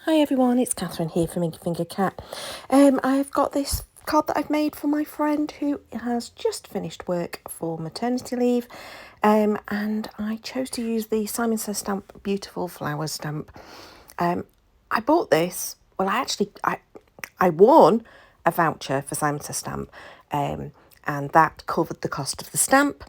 Hi everyone, it's Catherine here from Inky Finger Cat. I've got this card that I've made for my friend who has just finished work for maternity leave, and I chose to use the Simon Says stamp, Beautiful Flowers stamp. I bought this, I won a voucher for Simon Says stamp, and that covered the cost of the stamp.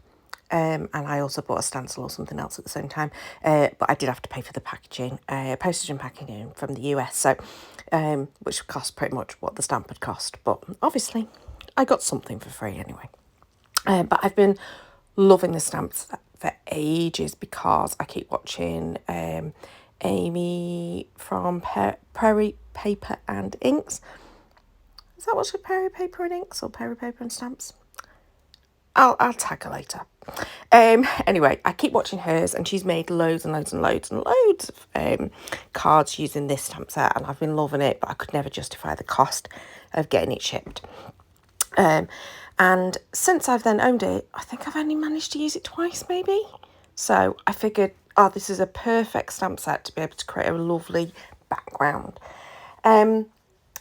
And I also bought a stencil or something else at the same time, but I did have to pay for the packaging, postage and packaging from the US, so which cost pretty much what the stamp would cost. But obviously, I got something for free anyway. But I've been loving the stamps for ages because I keep watching Amy from Prairie Paper and Inks. Is that what's Prairie Paper and Inks or Prairie Paper and Stamps? I'll tag her later. Anyway, I keep watching hers, and she's made loads and loads and loads and loads of cards using this stamp set, and I've been loving it, but I could never justify the cost of getting it shipped. And since I've then owned it, I think I've only managed to use it twice, maybe. So I figured, this is a perfect stamp set to be able to create a lovely background.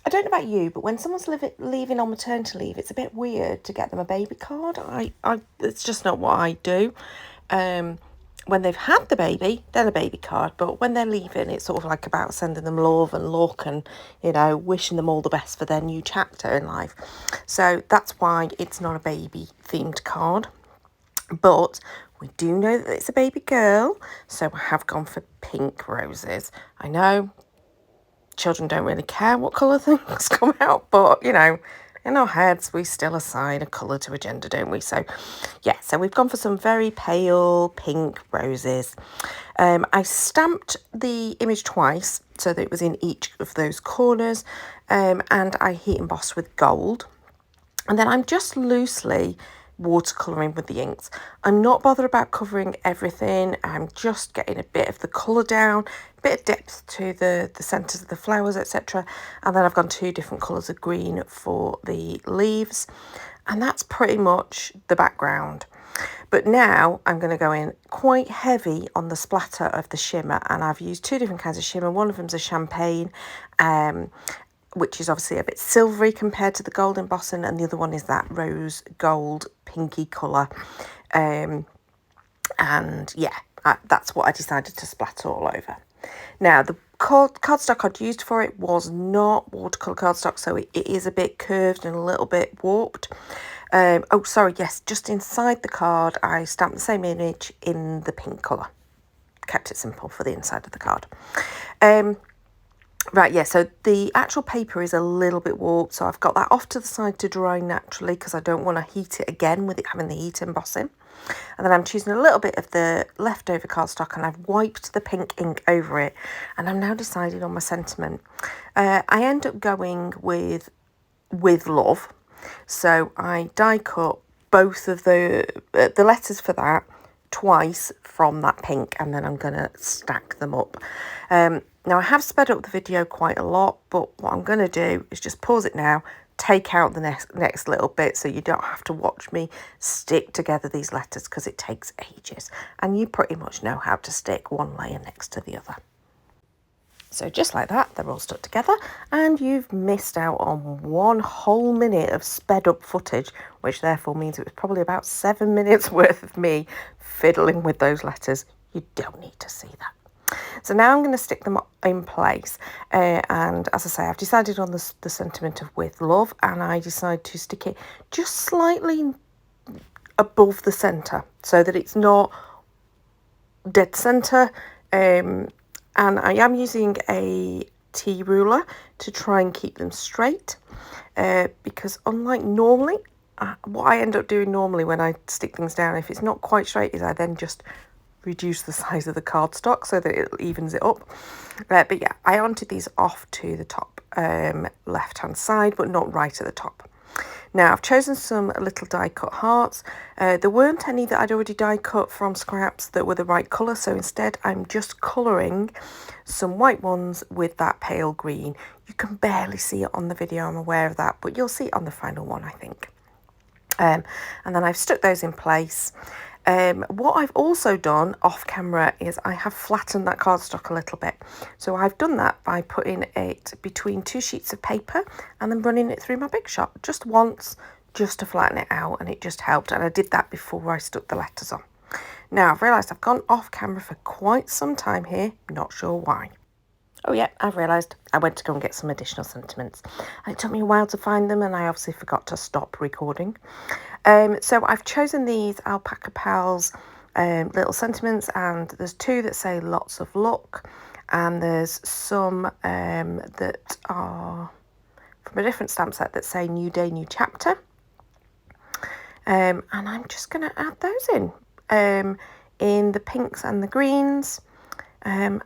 I don't know about you, but when someone's leaving on maternity leave, it's a bit weird to get them a baby card. It's just not what I do. When they've had the baby, then a baby card. But when they're leaving, it's sort of like about sending them love and luck and, wishing them all the best for their new chapter in life. So that's why it's not a baby-themed card. But we do know that it's a baby girl, so I have gone for pink roses. I know children don't really care what colour things come out, but in our heads we still assign a colour to a gender, don't we? So so we've gone for some very pale pink roses. I stamped the image twice so that it was in each of those corners, and I heat embossed with gold, and then I'm just loosely watercolouring with the inks. I'm not bothered about covering everything. I'm just getting a bit of the colour down, a bit of depth to the centres of the flowers, etc. And then I've gone 2 different colours of green for the leaves, and that's pretty much the background. But now I'm going to go in quite heavy on the splatter of the shimmer, and I've used 2 different kinds of shimmer. One of them's a champagne, which is obviously a bit silvery compared to the gold embossing, and the other one is that rose gold pinky colour. That's what I decided to splatter all over. Now, the cardstock I'd used for it was not watercolour cardstock, so it is a bit curved and a little bit warped. Just inside the card, I stamped the same image in the pink colour. Kept it simple for the inside of the card. So the actual paper is a little bit warped, so I've got that off to the side to dry naturally because I don't want to heat it again with it having the heat embossing. And then I'm choosing a little bit of the leftover cardstock, and I've wiped the pink ink over it, and I'm now deciding on my sentiment. I end up going with love, so I die cut both of the letters for that twice from that pink, and then I'm going to stack them up. Now, I have sped up the video quite a lot, but what I'm going to do is just pause it now, take out the next little bit so you don't have to watch me stick together these letters because it takes ages. And you pretty much know how to stick one layer next to the other. So just like that, they're all stuck together, and you've missed out on 1 whole minute of sped up footage, which therefore means it was probably about 7 minutes worth of me fiddling with those letters. You don't need to see that. So now I'm going to stick them in place, and as I say, I've decided on the sentiment of with love, and I decide to stick it just slightly above the centre so that it's not dead centre, and I am using a T ruler to try and keep them straight, because unlike normally, what I end up doing normally when I stick things down, if it's not quite straight, is I then just reduce the size of the cardstock so that it evens it up. But yeah, I wanted these off to the top left hand side, but not right at the top. Now, I've chosen some little die cut hearts. There weren't any that I'd already die cut from scraps that were the right colour, so instead I'm just colouring some white ones with that pale green. You can barely see it on the video, I'm aware of that, but you'll see it on the final one, I think. And then I've stuck those in place. What I've also done off camera is I have flattened that cardstock a little bit. So I've done that by putting it between 2 sheets of paper and then running it through my Big Shot just once, just to flatten it out, and it just helped. And I did that before I stuck the letters on. Now I've realised I've gone off camera for quite some time here, not sure why. Oh yeah, I've realised I went to go and get some additional sentiments. And it took me a while to find them, and I obviously forgot to stop recording. So I've chosen these Alpaca Pals little sentiments, and there's 2 that say lots of luck, and there's some that are from a different stamp set that say new day, new chapter. And I'm just going to add those in the pinks and the greens. I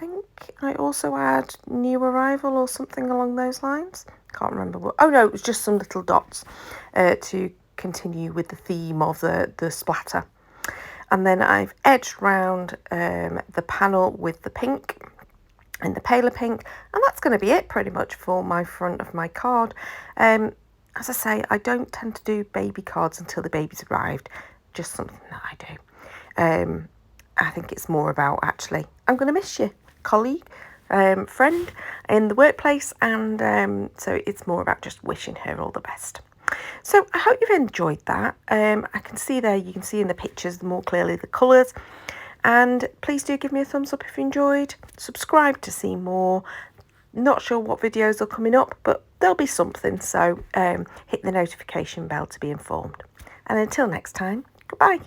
think I also add new arrival or something along those lines. Can't remember what. Oh no, it was just some little dots to continue with the theme of the splatter. And then I've edged round the panel with the pink and the paler pink, and that's going to be it pretty much for my front of my card. As I say, I don't tend to do baby cards until the baby's arrived, just something that I do. I think it's more about actually, I'm going to miss you, colleague, friend in the workplace, and so it's more about just wishing her all the best. So I hope you've enjoyed that. I can see there, you can see in the pictures more clearly the colours, and please do give me a thumbs up if you enjoyed. Subscribe to see more. Not sure what videos are coming up, but there'll be something, so hit the notification bell to be informed. And until next time, goodbye.